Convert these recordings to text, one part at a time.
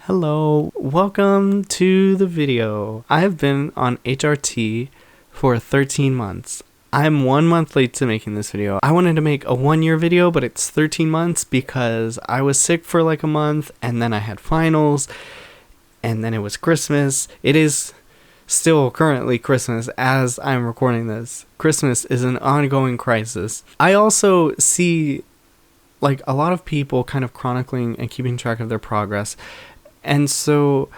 Hello, welcome to the video. I have been on HRT for 13 months. I'm 1 month late to making this video. I wanted to make a 1-year video, but it's 13 months because I was sick for like a month and then I had finals and then it was Christmas. It is still currently Christmas as I'm recording this. Christmas is an ongoing crisis. I also see like a lot of people kind of chronicling and keeping track of their progress. And so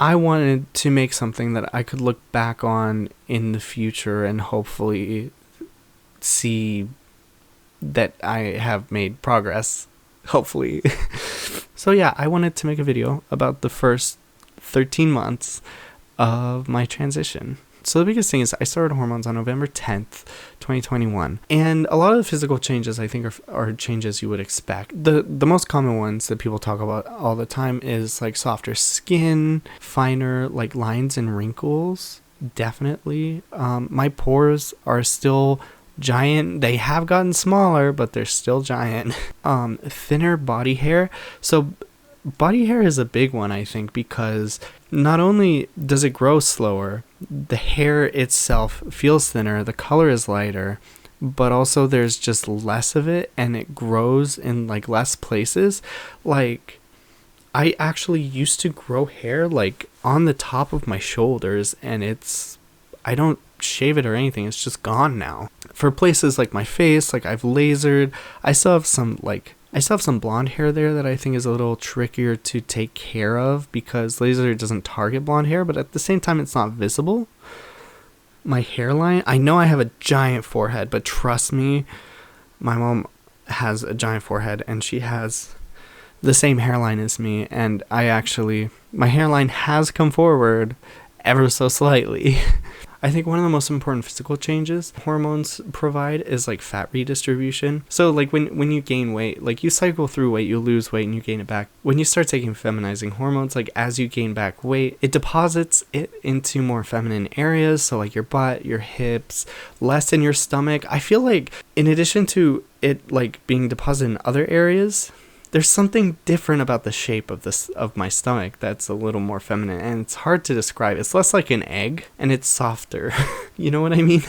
I wanted to make something that I could look back on in the future and hopefully see that I have made progress, hopefully. So yeah, I wanted to make a video about the first 13 months of my transition. So the biggest thing is I started hormones on November 10th, 2021. And a lot of the physical changes I think are changes you would expect. The most common ones that people talk about all the time is like softer skin, finer like lines and wrinkles. Definitely. My pores are still giant. They have gotten smaller, but they're still giant. Thinner body hair. So body hair is a big one, I think, because not only does it grow slower, the hair itself feels thinner, the color is lighter, but also there's just less of it and it grows in like less places. Like I actually used to grow hair like on the top of my shoulders and I don't shave it or anything, it's just gone now. For places like my face, like I've lasered, I still have some blonde hair there that I think is a little trickier to take care of because laser doesn't target blonde hair, but at the same time it's not visible. My hairline, I know I have a giant forehead, but trust me, my mom has a giant forehead and she has the same hairline as me, and my hairline has come forward ever so slightly. I think one of the most important physical changes hormones provide is like fat redistribution. So like when you gain weight, like you cycle through weight, you lose weight and you gain it back. When you start taking feminizing hormones, like as you gain back weight, it deposits it into more feminine areas. So like your butt, your hips, less in your stomach. I feel like in addition to it like being deposited in other areas, there's something different about the shape of my stomach that's a little more feminine, and it's hard to describe. It's less like an egg and it's softer. You know what I mean?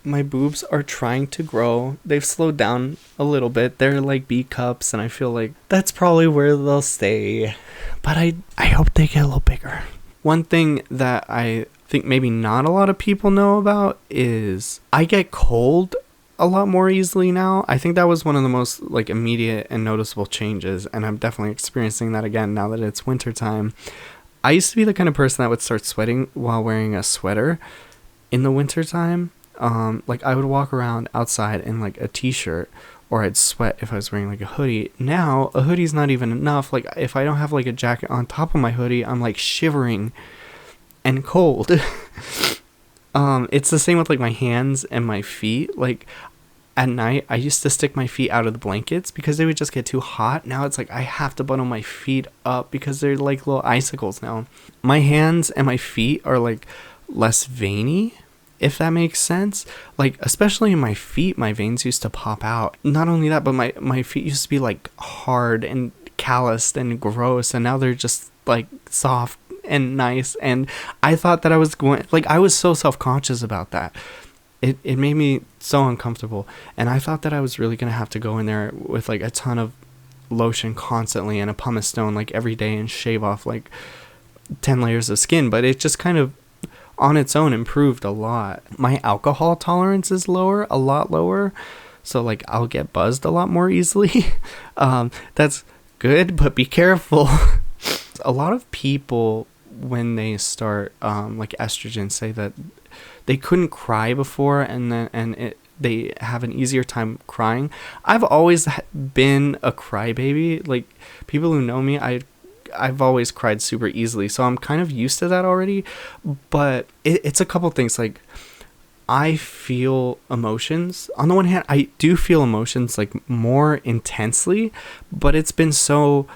My boobs are trying to grow. They've slowed down a little bit. They're like B cups and I feel like that's probably where they'll stay. But I hope they get a little bigger. One thing that I think maybe not a lot of people know about is I get cold a lot more easily now. I think that was one of the most like immediate and noticeable changes, and I'm definitely experiencing that again now that it's winter time. I used to be the kind of person that would start sweating while wearing a sweater in the winter time. Like I would walk around outside in like a t-shirt, or I'd sweat if I was wearing like a hoodie. Now a hoodie's not even enough. Like if I don't have like a jacket on top of my hoodie, I'm like shivering and cold. It's the same with like my hands and my feet. Like at night, I used to stick my feet out of the blankets because they would just get too hot. Now it's like I have to bundle my feet up because they're like little icicles now. My hands and my feet are like less veiny, if that makes sense. Like especially in my feet, my veins used to pop out. Not only that, but my feet used to be like hard and calloused and gross, and now they're just like soft and nice. And I thought that I was so self-conscious about that. It made me so uncomfortable, and I thought that I was really gonna have to go in there with like a ton of lotion constantly and a pumice stone like every day and shave off like 10 layers of skin, but it just kind of on its own improved a lot. My alcohol tolerance is a lot lower, so like I'll get buzzed a lot more easily. That's good, but be careful. A lot of people when they start like estrogen say that they couldn't cry before they have an easier time crying. I've always been a crybaby. Like people who know me, I've always cried super easily, so I'm kind of used to that already. But it's a couple things. Like I feel emotions. On the one hand, I do feel emotions like more intensely, but it's been so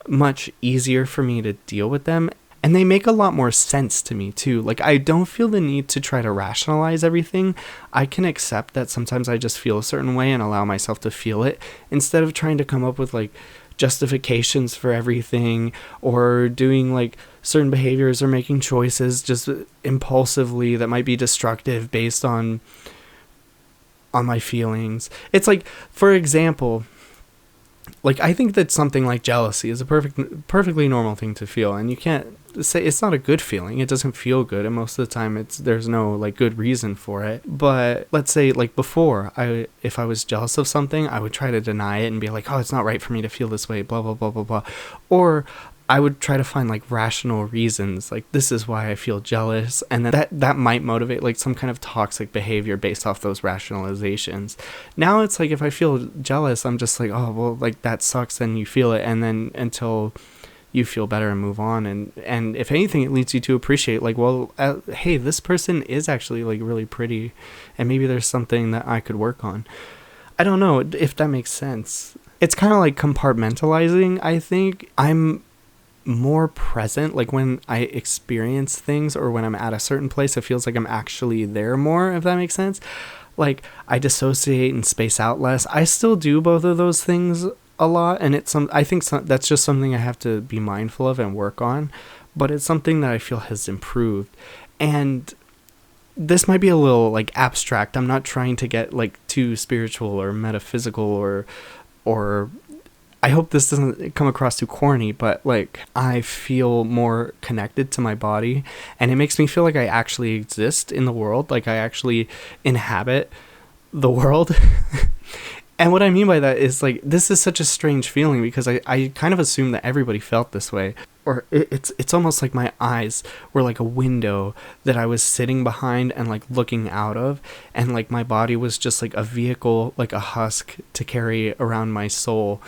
much easier for me to deal with them. And they make a lot more sense to me too. Like I don't feel the need to try to rationalize everything. I can accept that sometimes I just feel a certain way and allow myself to feel it instead of trying to come up with like justifications for everything, or doing like certain behaviors or making choices just impulsively that might be destructive based on my feelings. It's like, for example, like, I think that something like jealousy is a perfectly normal thing to feel, and you can't say it's not a good feeling. It doesn't feel good, and most of the time there's no like good reason for it. But let's say, like, before, if I was jealous of something, I would try to deny it and be like, oh, it's not right for me to feel this way, blah blah blah blah blah. Or I would try to find like rational reasons, like, this is why I feel jealous, and then that might motivate like some kind of toxic behavior based off those rationalizations. Now it's like, if I feel jealous, I'm just like, oh well, like, that sucks, then you feel it, and then until you feel better and move on. And if anything, it leads you to appreciate, like, well, hey, this person is actually like really pretty, and maybe there's something that I could work on. I don't know if that makes sense. It's kind of like compartmentalizing. I think I'm more present, like, when I experience things, or when I'm at a certain place, it feels like I'm actually there more, if that makes sense. Like, I dissociate and space out less. I still do both of those things a lot, and I think that's just something I have to be mindful of and work on, but it's something that I feel has improved. And this might be a little like abstract. I'm not trying to get like too spiritual or metaphysical, or I hope this doesn't come across too corny, but like, I feel more connected to my body, and it makes me feel like I actually exist in the world, like I actually inhabit the world. And what I mean by that is, like, this is such a strange feeling, because I kind of assumed that everybody felt this way. Or it's almost like my eyes were like a window that I was sitting behind and like looking out of, and like my body was just like a vehicle, like a husk to carry around my soul.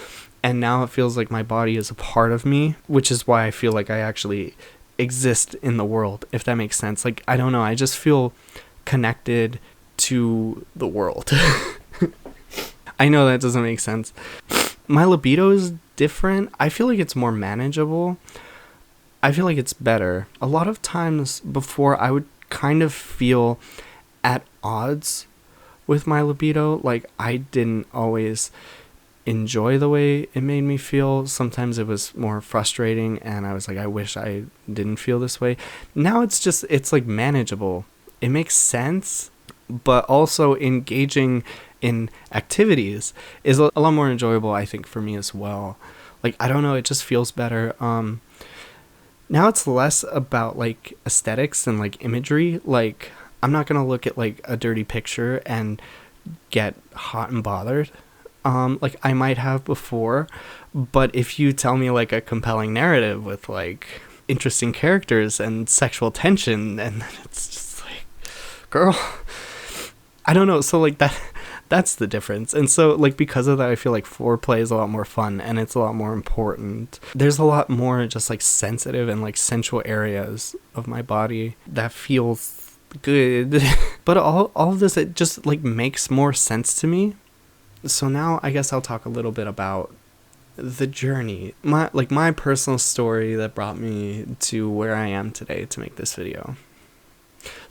And now it feels like my body is a part of me, which is why I feel like I actually exist in the world, if that makes sense. Like, I don't know, I just feel connected to the world. I know that doesn't make sense. My libido is different. I feel like it's more manageable. I feel like it's better. A lot of times before, I would kind of feel at odds with my libido. Like, I didn't always enjoy the way it made me feel. Sometimes it was more frustrating, and I was like, I wish I didn't feel this way. Now it's like manageable. It makes sense, but also engaging in activities is a lot more enjoyable, I think, for me as well. Like, I don't know, it just feels better. Now it's less about like aesthetics and like imagery. Like, I'm not gonna look at like a dirty picture and get hot and bothered, like I might have before. But if you tell me like a compelling narrative with like interesting characters and sexual tension, and it's just like, girl, I don't know. So like that's the difference. And so like, because of that, I feel like foreplay is a lot more fun, and it's a lot more important. There's a lot more just like sensitive and like sensual areas of my body that feels good. But all of this, it just like makes more sense to me. So now I guess I'll talk a little bit about the journey, my personal story that brought me to where I am today to make this video.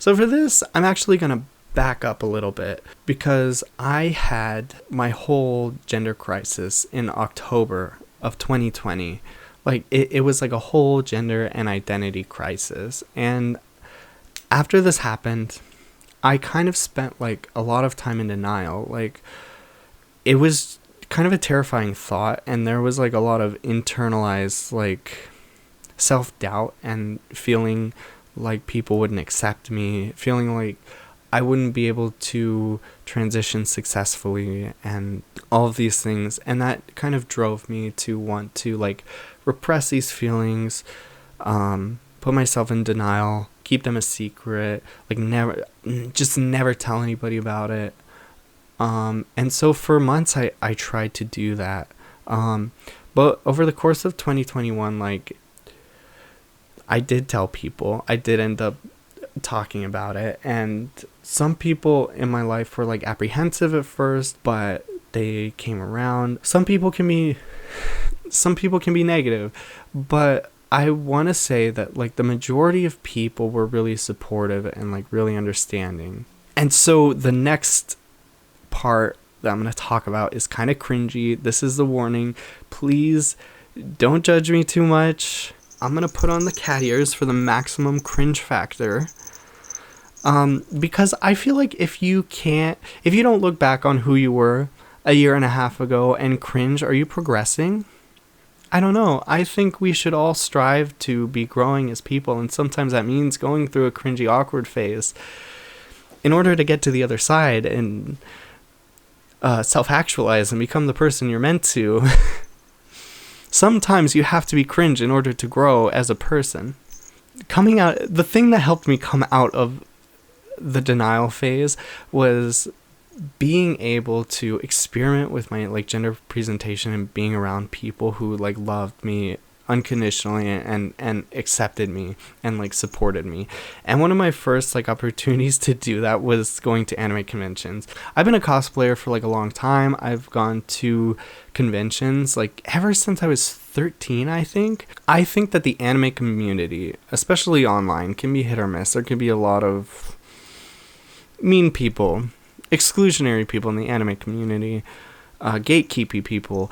So for this, I'm actually gonna back up a little bit, because I had my whole gender crisis in October of 2020. Like, it was like a whole gender and identity crisis. And after this happened, I kind of spent like a lot of time in denial. Like, it was kind of a terrifying thought, and there was like a lot of internalized like self-doubt, and feeling like people wouldn't accept me, feeling like I wouldn't be able to transition successfully, and all of these things. And that kind of drove me to want to like repress these feelings, put myself in denial, keep them a secret, like never tell anybody about it. And so for months I tried to do that. But over the course of 2021, like, I did tell people. I did end up talking about it, and some people in my life were like apprehensive at first, but they came around. Some people can be negative, but I want to say that like the majority of people were really supportive and like really understanding. And so the next part that I'm going to talk about is kind of cringy. This is the warning. Please don't judge me too much. I'm going to put on the cat ears for the maximum cringe factor. Because I feel like if you don't look back on who you were a year and a half ago and cringe, are you progressing? I don't know. I think we should all strive to be growing as people, and sometimes that means going through a cringy, awkward phase in order to get to the other side and self-actualize and become the person you're meant to. Sometimes you have to be cringe in order to grow as a person. The thing that helped me come out of the denial phase was being able to experiment with my like gender presentation and being around people who like loved me unconditionally and accepted me and like supported me. And one of my first like opportunities to do that was going to anime conventions. I've been a cosplayer for like a long time. I've gone to conventions like ever since I was 13, I think. I think that the anime community, especially online, can be hit or miss. There can be a lot of mean people, exclusionary people in the anime community, gatekeepy people,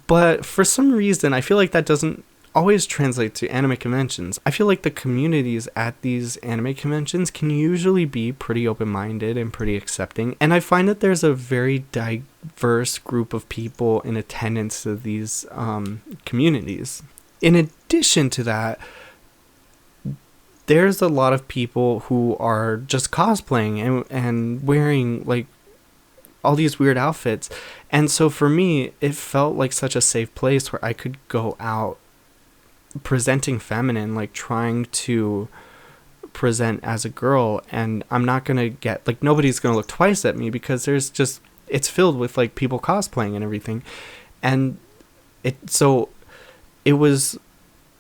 but for some reason I feel like that doesn't always translate to anime conventions. I feel like the communities at these anime conventions can usually be pretty open-minded and pretty accepting, and I find that there's a very diverse group of people in attendance to these communities. In addition to that, there's a lot of people who are just cosplaying and wearing like all these weird outfits. And so for me, it felt like such a safe place where I could go out presenting feminine, like trying to present as a girl. And I'm not going to get like, nobody's going to look twice at me because it's filled with like people cosplaying and everything. And it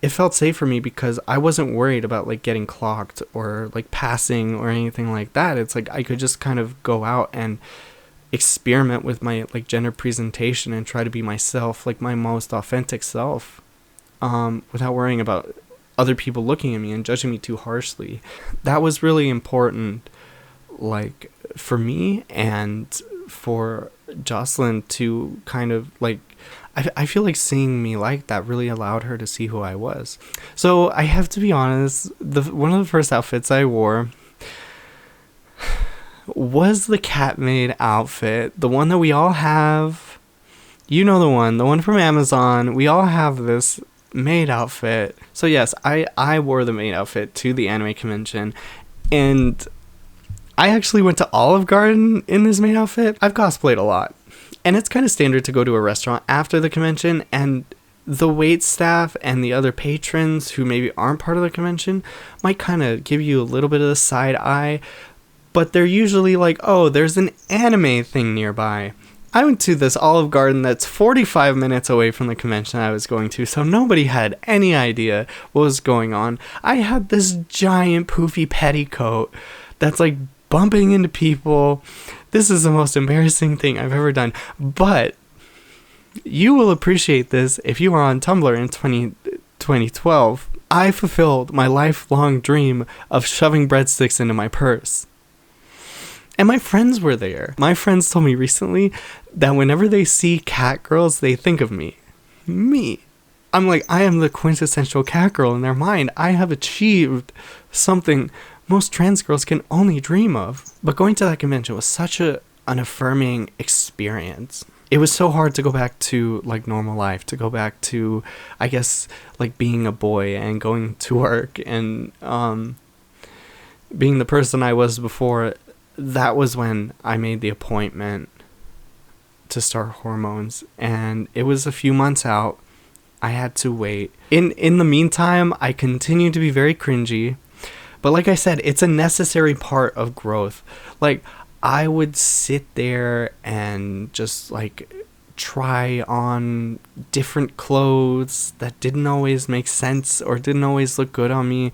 felt safe for me because I wasn't worried about like getting clocked or like passing or anything like that. It's like I could just kind of go out and experiment with my like gender presentation and try to be myself, like my most authentic self, without worrying about other people looking at me and judging me too harshly. That was really important, like for me and for Jocelyn to kind of like, I feel like seeing me like that really allowed her to see who I was. So I have to be honest, one of the first outfits I wore was the cat maid outfit, the one that we all have. You know the one from Amazon. We all have this maid outfit. So yes, I wore the maid outfit to the anime convention, and I actually went to Olive Garden in this maid outfit. I've cosplayed a lot, and it's kind of standard to go to a restaurant after the convention, and the wait staff and the other patrons who maybe aren't part of the convention might kind of give you a little bit of the side eye, but they're usually like, oh, there's an anime thing nearby. I went to this Olive Garden that's 45 minutes away from the convention I was going to, so nobody had any idea what was going on. I had this giant poofy petticoat that's like bumping into people. This is the most embarrassing thing I've ever done, but you will appreciate this if you are on Tumblr in 2012. I fulfilled my lifelong dream of shoving breadsticks into my purse. And my friends were there. My friends told me recently that whenever they see cat girls, they think of me. Me. I'm like, I am the quintessential cat girl in their mind. I have achieved something most trans girls can only dream of. But going to that convention was such an affirming experience. It was so hard to go back to like normal life, to go back to, I guess, like being a boy and going to work and being the person I was before. That was when I made the appointment to start hormones, and it was a few months out. I had to wait. In the meantime, I continued to be very cringy, but like I said, it's a necessary part of growth. Like, I would sit there and just like try on different clothes that didn't always make sense or didn't always look good on me.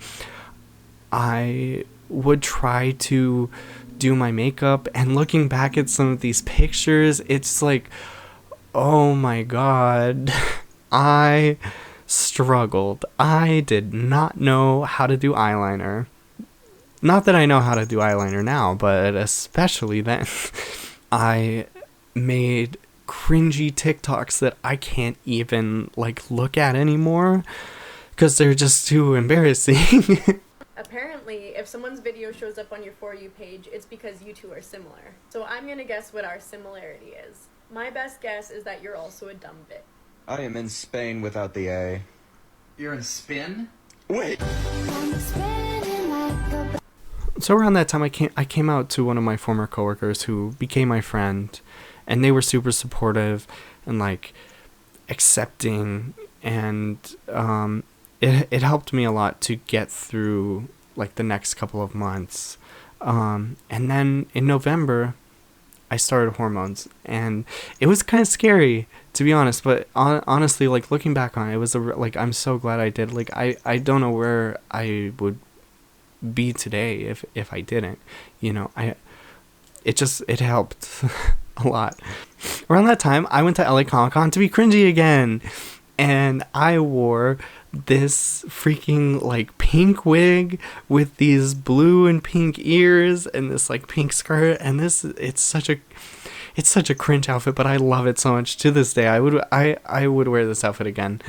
I would try to do my makeup, and looking back at some of these pictures, it's like, oh my god, I struggled. I did not know how to do eyeliner. Not that I know how to do eyeliner now, but especially then. I made cringy TikToks that I can't even like look at anymore because they're just too embarrassing. Apparently, if someone's video shows up on your For You page, it's because you two are similar. So I'm gonna guess what our similarity is. My best guess is that you're also a dumb bit. I am in Spain without the A. You're in spin? Wait! So around that time, I came out to one of my former coworkers who became my friend, and they were super supportive and like accepting, and it helped me a lot to get through like the next couple of months. And then in November, I started hormones, and it was kind of scary, to be honest. But honestly, like looking back on it, it was like I'm so glad I did. Like I don't know where I would be today if I didn't. You know, it helped a lot. Around that time, I went to LA Comic Con to be cringy again, and I wore this freaking like pink wig with these blue and pink ears and this like pink skirt, and it's such a cringe outfit, but I love it so much. To this day, I would wear this outfit again.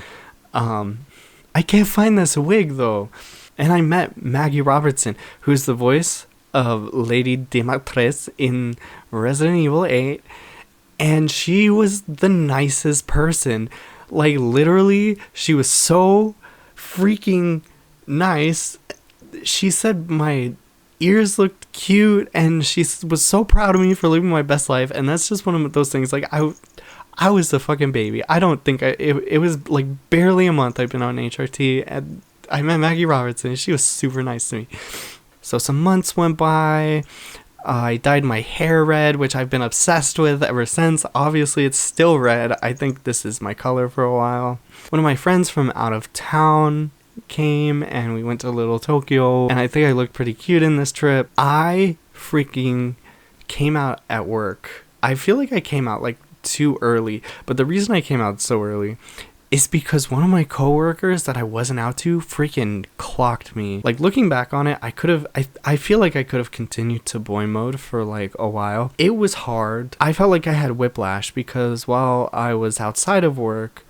I can't find this wig though, and I met Maggie Robertson, who's the voice of Lady Dimitrescu in Resident Evil 8, and she was the nicest person. Like, literally, she was so freaking nice. She said my ears looked cute, and she was so proud of me for living my best life, and that's just one of those things. Like, I was the fucking baby. I don't think it was, like, barely a month I've been on HRT, and I met Maggie Robertson, and she was super nice to me. So some months went by. I dyed my hair red, which I've been obsessed with ever since. Obviously, it's still red. I think this is my color for a while. One of my friends from out of town came, and we went to Little Tokyo, and I think I looked pretty cute in this trip. I freaking came out at work. I feel like I came out like too early, but the reason I came out so early is because one of my coworkers that I wasn't out to freaking clocked me. Like, looking back on it, I feel like I could have continued to boy mode for like a while. It was hard. I felt like I had whiplash because while I was outside of work,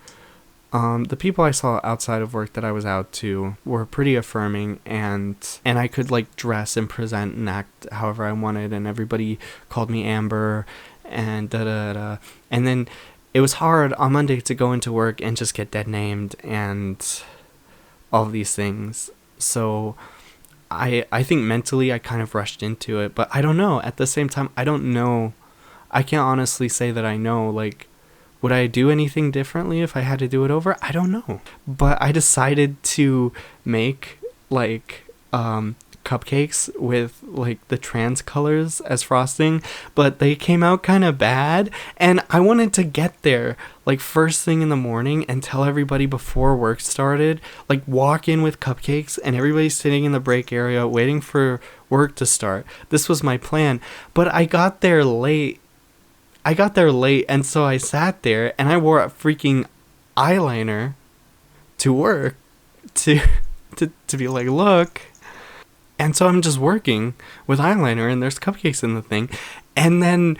the people I saw outside of work that I was out to were pretty affirming, and I could like dress and present and act however I wanted, and everybody called me Amber and da-da-da. And then it was hard on Monday to go into work and just get dead named and all of these things. So I think mentally I kind of rushed into it, but I don't know. At the same time, I don't know. I can't honestly say that I know. Like, would I do anything differently if I had to do it over? I don't know. But I decided to make like cupcakes with like the trans colors as frosting, but they came out kind of bad, and I wanted to get there like first thing in the morning and tell everybody before work started, like walk in with cupcakes and everybody's sitting in the break area waiting for work to start. This was my plan, but I got there late, and so I sat there and I wore a freaking eyeliner to work to be like, look. And so I'm just working with eyeliner, and there's cupcakes in the thing. And then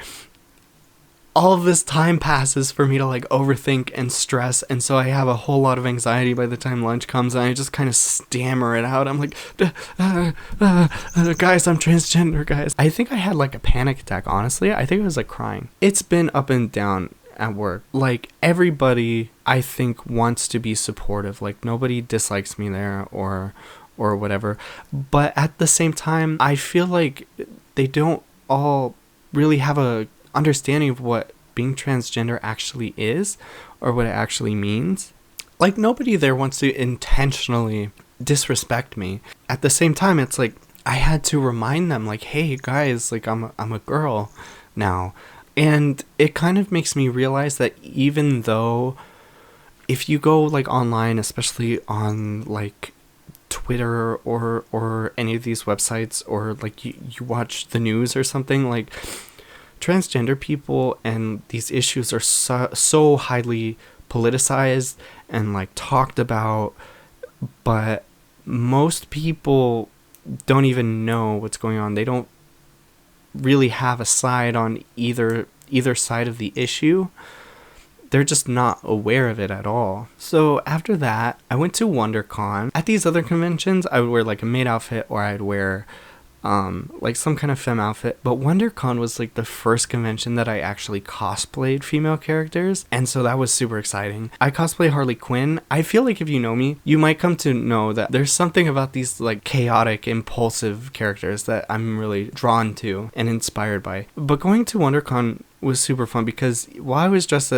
all of this time passes for me to like overthink and stress. And so I have a whole lot of anxiety by the time lunch comes, and I just kind of stammer it out. I'm like, guys, I'm transgender, guys. I think I had like a panic attack, honestly. I think I was like crying. It's been up and down at work. Like, everybody, I think, wants to be supportive. Like, nobody dislikes me there or whatever, but at the same time, I feel like they don't all really have a understanding of what being transgender actually is or what it actually means. Like, nobody there wants to intentionally disrespect me. At the same time, it's like I had to remind them, like, hey guys, like I'm a girl now. And it kind of makes me realize that even though if you go like online, especially on like Twitter or any of these websites, or like you watch the news or something, like transgender people and these issues are so highly politicized and like talked about, but most people don't even know what's going on. They don't really have a side on either either side of the issue. They're just not aware of it at all. So after that, I went to WonderCon. At these other conventions, I would wear like a maid outfit, or I'd wear like some kind of femme outfit. But WonderCon was like the first convention that I actually cosplayed female characters, and so that was super exciting. I cosplay Harley Quinn. I feel like if you know me, you might come to know that there's something about these like chaotic, impulsive characters that I'm really drawn to and inspired by. But going to WonderCon was super fun because while I was dressed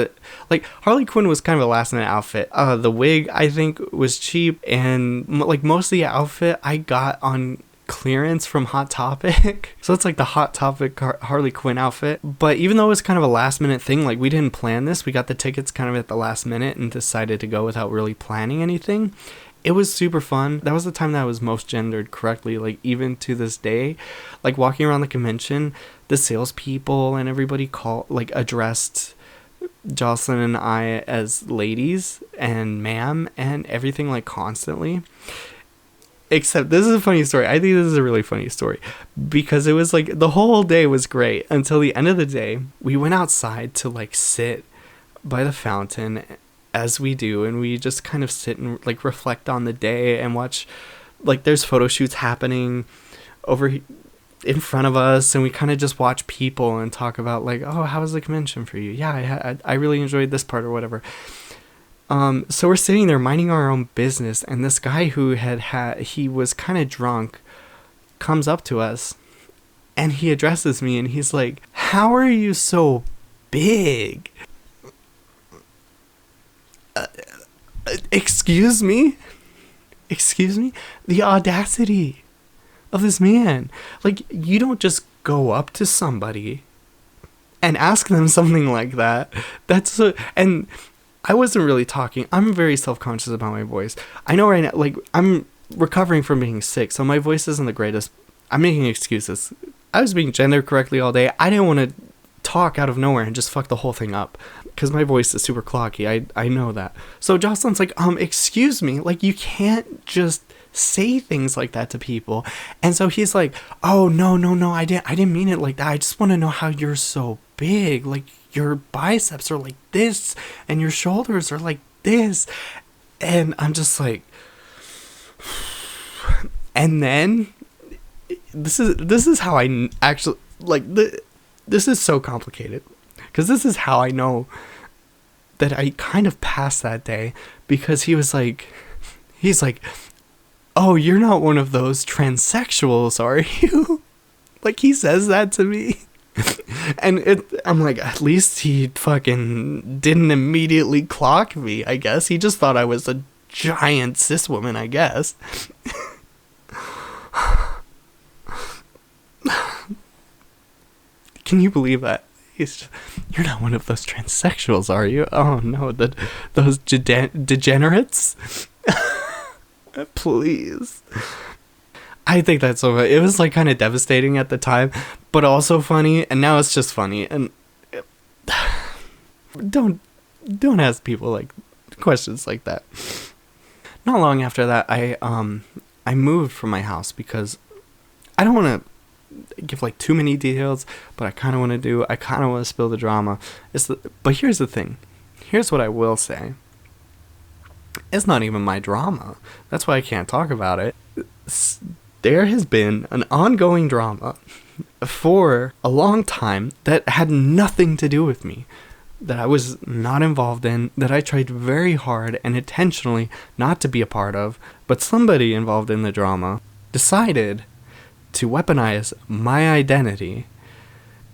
like Harley Quinn was kind of a last minute outfit. The wig I think was cheap, and like most of the outfit I got on clearance from Hot Topic. So it's like the Hot Topic Harley Quinn outfit. But even though it was kind of a last minute thing, like we didn't plan this, we got the tickets kind of at the last minute and decided to go without really planning anything. It was super fun. That was the time that I was most gendered correctly, like even to this day. Like walking around the convention, the salespeople and everybody addressed Jocelyn and I as ladies and ma'am and everything, like constantly. Except this is a funny story. I think this is a really funny story because it was like the whole day was great until the end of the day. We went outside to like sit by the fountain as we do, and we just kind of sit and like reflect on the day and watch, like there's photo shoots happening over in front of us, and we kind of just watch people and talk about like, oh, how was the convention for you? Yeah, I really enjoyed this part or whatever. So we're sitting there minding our own business, and this guy who he was kind of drunk comes up to us and he addresses me and he's like, how are you so big? Excuse me? The audacity of this man. Like, you don't just go up to somebody and ask them something like that. And I wasn't really talking. I'm very self-conscious about my voice. I know right now, like, I'm recovering from being sick, so my voice isn't the greatest. I'm making excuses. I was being gender correctly all day. I didn't want to talk out of nowhere and just fuck the whole thing up because my voice is super clocky. I know that. So Jocelyn's like, excuse me, like, you can't just say things like that to people. And so he's like, oh, no, I didn't mean it like that. I just want to know how you're so big. Like, your biceps are like this and your shoulders are like this. And I'm just like, and then this is how I actually like this is so complicated because this is how I know that I kind of passed that day, because he's like, oh, you're not one of those transsexuals, are you? Like, he says that to me. And I'm like, at least he fucking didn't immediately clock me, I guess. He just thought I was a giant cis woman, I guess. Can you believe that? You're not one of those transsexuals, are you? Oh no, those degenerates? Please. I think that's so funny. It was like kind of devastating at the time, but also funny, and now it's just funny. And don't ask people like questions like that. Not long after that, I moved from my house because I don't want to give like too many details, but I kind of want to spill the drama. But here's the thing. Here's what I will say. It's not even my drama. That's why I can't talk about it. There has been an ongoing drama for a long time that had nothing to do with me, that I was not involved in, that I tried very hard and intentionally not to be a part of, but somebody involved in the drama decided to weaponize my identity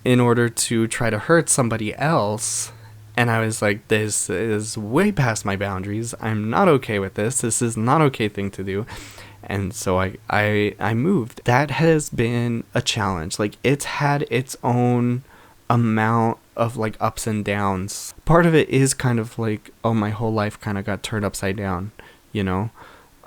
in order to try to hurt somebody else. And I was like, this is way past my boundaries. I'm not okay with this. This is not an okay thing to do. And so I moved. That has been a challenge. Like, it's had its own amount of like ups and downs. Part of it is kind of like, oh, my whole life kind of got turned upside down, you know?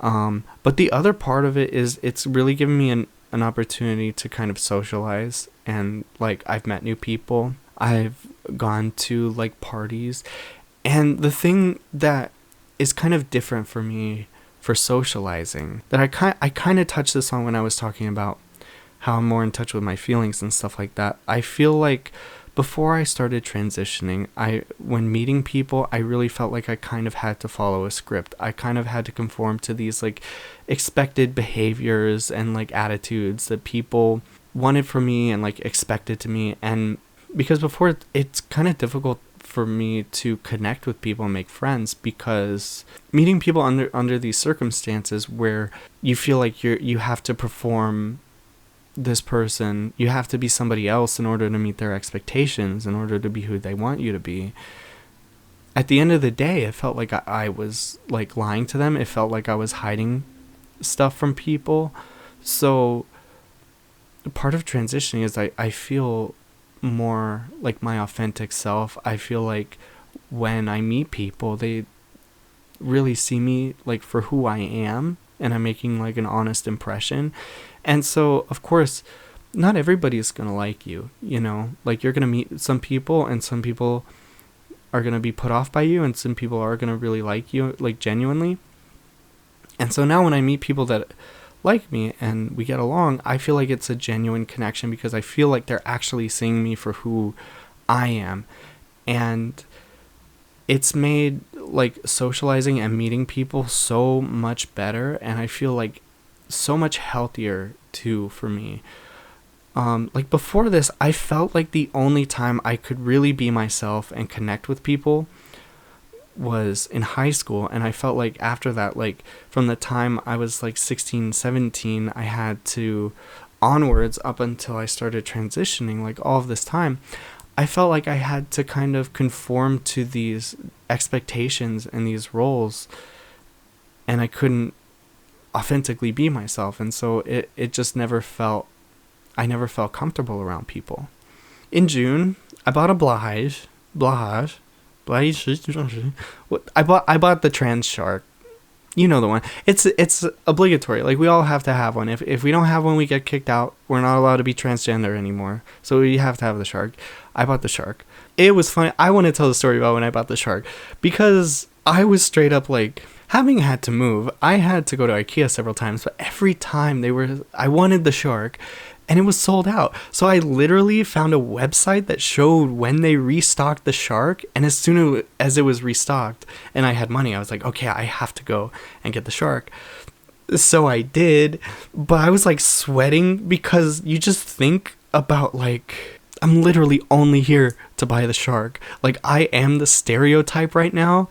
But the other part of it is it's really given me an opportunity to kind of socialize, and like I've met new people. I've gone to like parties, and the thing that is kind of different for me for socializing, that I kind of touched this on when I was talking about how I'm more in touch with my feelings and stuff like that. I feel like before I started transitioning, when meeting people, I really felt like I kind of had to follow a script. I kind of had to conform to these like expected behaviors and like attitudes that people wanted from me and like expected to me. And because before, it's kind of difficult for me to connect with people and make friends, because meeting people under these circumstances where you feel like you have to perform this person, you have to be somebody else in order to meet their expectations, in order to be who they want you to be. At the end of the day, it felt like I was like lying to them. It felt like I was hiding stuff from people. So part of transitioning is I feel more like my authentic self. I feel like when I meet people, they really see me like for who I am, and I'm making like an honest impression. And so, of course, not everybody's going to like you, you know? Like, you're going to meet some people, and some people are going to be put off by you, and some people are going to really like you, like, genuinely. And so now when I meet people that like me and we get along, I feel like it's a genuine connection, because I feel like they're actually seeing me for who I am. And it's made, like, socializing and meeting people so much better, and I feel like so much healthier too for me. Like before this, I felt like the only time I could really be myself and connect with people was in high school. And I felt like after that, like from the time I was like 16, 17, I had to onwards up until I started transitioning, like all of this time, I felt like I had to kind of conform to these expectations and these roles, and I couldn't authentically be myself. And so it just never felt comfortable around people. In June, I bought a Blahage. I bought the trans shark. You know the one. It's obligatory. Like, we all have to have one. If we don't have one, we get kicked out. We're not allowed to be transgender anymore. So we have to have the shark. I bought the shark. It was funny. I want to tell the story about when I bought the shark, because I was straight up like, having had to move, I had to go to IKEA several times, but every time I wanted the shark, and it was sold out. So I literally found a website that showed when they restocked the shark, and as soon as it was restocked and I had money, I was like, okay, I have to go and get the shark. So I did, but I was like sweating, because you just think about, like, I'm literally only here to buy the shark. Like, I am the stereotype right now.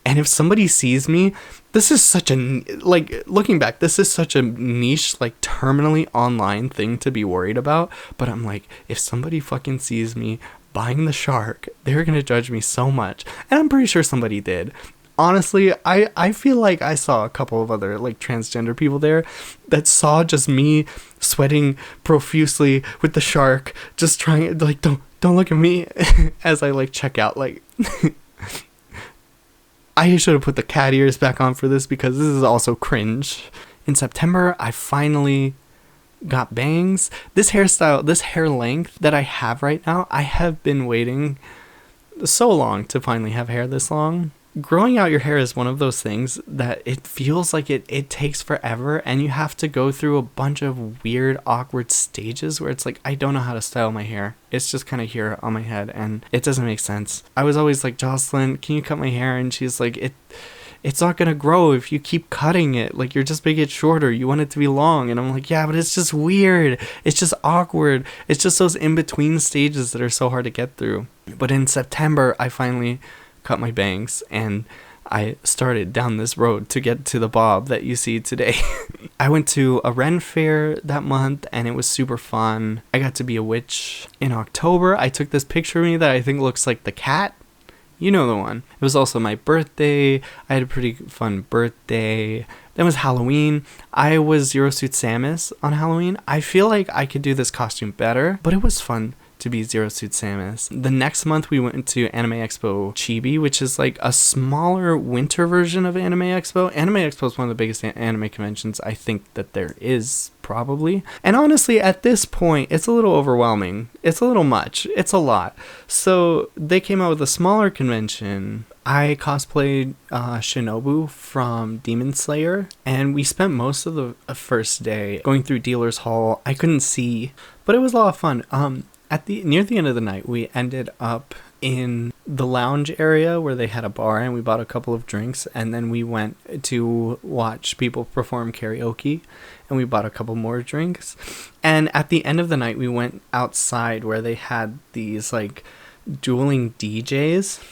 And if somebody sees me, this is such a, like, looking back, this is such a niche, like, terminally online thing to be worried about. But I'm like, if somebody fucking sees me buying the shark, they're going to judge me so much. And I'm pretty sure somebody did. Honestly, I feel like I saw a couple of other, like, transgender people there that saw just me sweating profusely with the shark, just trying, like, don't look at me as I, like, check out, like... I should have put the cat ears back on for this, because this is also cringe. In September, I finally got bangs. This hairstyle, this hair length that I have right now, I have been waiting so long to finally have hair this long. Growing out your hair is one of those things that it feels like it takes forever, and you have to go through a bunch of weird, awkward stages where it's like, I don't know how to style my hair. It's just kind of here on my head, and it doesn't make sense. I was always like, Jocelyn, can you cut my hair? And she's like, it's not gonna grow if you keep cutting it. Like, you're just making it shorter. You want it to be long. And I'm like, yeah, but it's just weird. It's just awkward. It's just those in-between stages that are so hard to get through. But in September, I finally cut my bangs, and I started down this road to get to the bob that you see today. I went to a Ren fair that month, and it was super fun. I got to be a witch. In October, I took this picture of me that I think looks like the cat. You know the one. It was also my birthday. I had a pretty fun birthday. Then was Halloween. I was Zero Suit Samus on Halloween. I feel like I could do this costume better, but it was fun to be Zero Suit Samus. The next month we went to Anime Expo Chibi, which is like a smaller winter version of Anime Expo. Anime Expo is one of the biggest anime conventions I think that there is, probably. And honestly, at this point, it's a little overwhelming. It's a little much. It's a lot. So they came out with a smaller convention. I cosplayed Shinobu from Demon Slayer, and we spent most of the first day going through Dealer's Hall. I couldn't see, but it was a lot of fun. At the near the end of the night, we ended up in the lounge area where they had a bar, and we bought a couple of drinks, and then we went to watch people perform karaoke, and we bought a couple more drinks. And at the end of the night, we went outside where they had these like dueling DJs.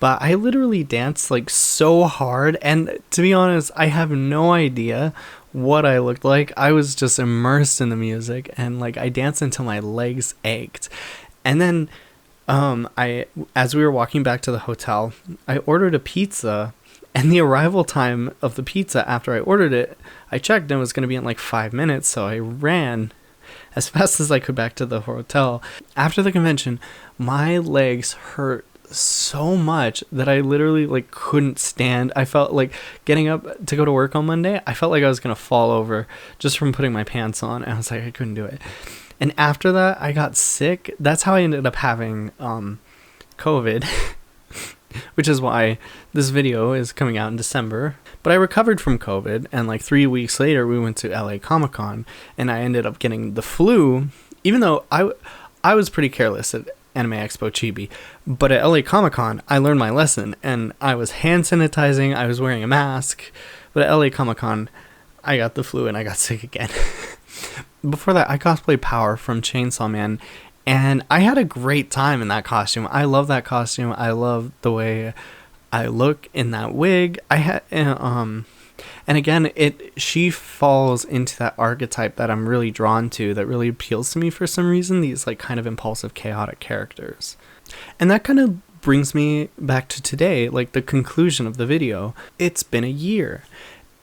But I literally danced like so hard, and to be honest, I have no idea what I looked like. I was just immersed in the music, and like I danced until my legs ached. And then as we were walking back to the hotel, I ordered a pizza, and the arrival time of the pizza after I ordered it, I checked and it was going to be in like 5 minutes, so I ran as fast as I could back to the hotel. After the convention, my legs hurt so much that I literally like couldn't stand. I felt like getting up to go to work on Monday, I felt like I was gonna fall over just from putting my pants on, and I was like, I couldn't do it. And after that, I got sick. That's how I ended up having COVID, which is why this video is coming out in December. But I recovered from COVID, and like 3 weeks later, we went to LA Comic-Con, and I ended up getting the flu, even though I was pretty careless at Anime Expo Chibi. But at LA Comic-Con, I learned my lesson, and I was hand sanitizing, I was wearing a mask. But at LA Comic-Con, I got the flu and I got sick again. Before that, I cosplayed Power from Chainsaw Man, and I had a great time in that costume. I love that costume. I love the way I look in that wig. And again, she falls into that archetype that I'm really drawn to, that really appeals to me for some reason, these like kind of impulsive, chaotic characters. And that kind of brings me back to today, like the conclusion of the video. It's been a year,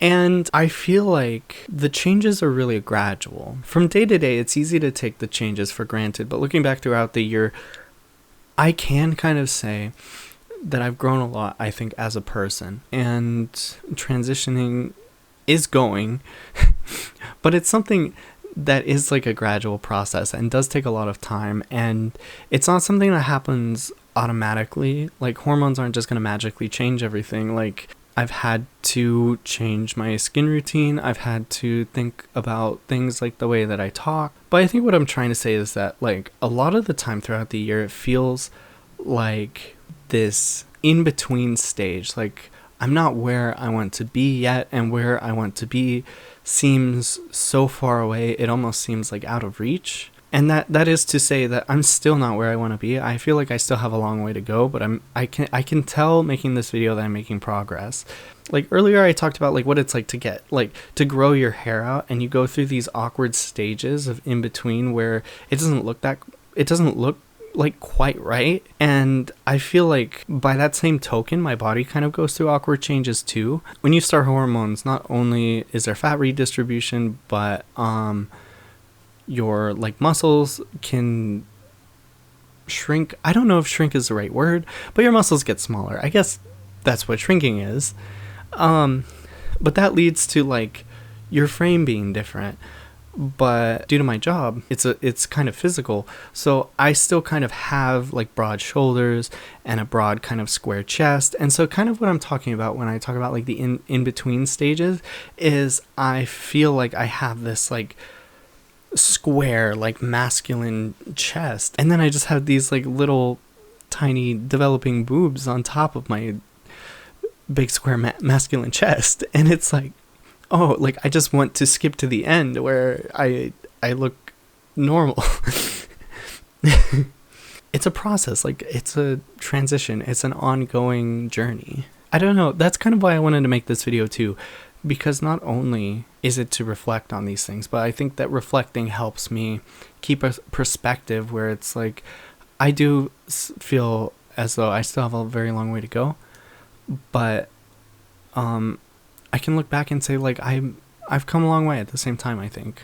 and I feel like the changes are really gradual. From day to day, it's easy to take the changes for granted, but looking back throughout the year, I can kind of say that I've grown a lot, I think, as a person, and transitioning is going, but it's something that is like a gradual process and does take a lot of time, and it's not something that happens automatically. Like, hormones aren't just going to magically change everything. Like, I've had to change my skin routine. I've had to think about things like the way that I talk. But I think what I'm trying to say is that, like, a lot of the time throughout the year, it feels like this in-between stage. Like, I'm not where I want to be yet, and where I want to be seems so far away, it almost seems like out of reach. And that is to say that I'm still not where I want to be. I feel like I still have a long way to go, but I can tell making this video that I'm making progress. Like earlier I talked about like what it's like to get like to grow your hair out, and you go through these awkward stages of in between where it doesn't look like quite right. And I feel like by that same token, my body kind of goes through awkward changes too. When you start hormones, not only is there fat redistribution, but your like muscles can shrink. I don't know if shrink is the right word, but your muscles get smaller. I guess that's what shrinking is. But that leads to like your frame being different. But due to my job, it's kind of physical, so I still kind of have like broad shoulders and a broad kind of square chest. And so kind of what I'm talking about when I talk about like the in between stages is I feel like I have this like square like masculine chest, and then I just have these like little tiny developing boobs on top of my big square masculine chest. And it's like, oh, like I just want to skip to the end where I look normal. It's a process, like it's a transition, it's an ongoing journey. I don't know, that's kind of why I wanted to make this video too, because not only is it to reflect on these things, but I think that reflecting helps me keep a perspective where it's like I do feel as though I still have a very long way to go, but I can look back and say like I've come a long way at the same time, I think.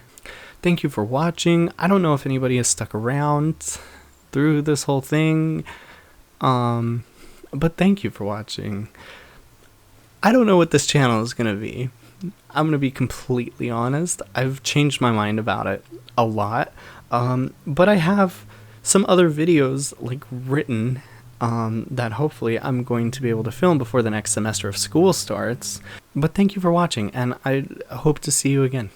Thank you for watching. I don't know if anybody has stuck around through this whole thing, but thank you for watching. I don't know what this channel is going to be. I'm going to be completely honest. I've changed my mind about it a lot, but I have some other videos like written that hopefully I'm going to be able to film before the next semester of school starts. But thank you for watching, and I hope to see you again.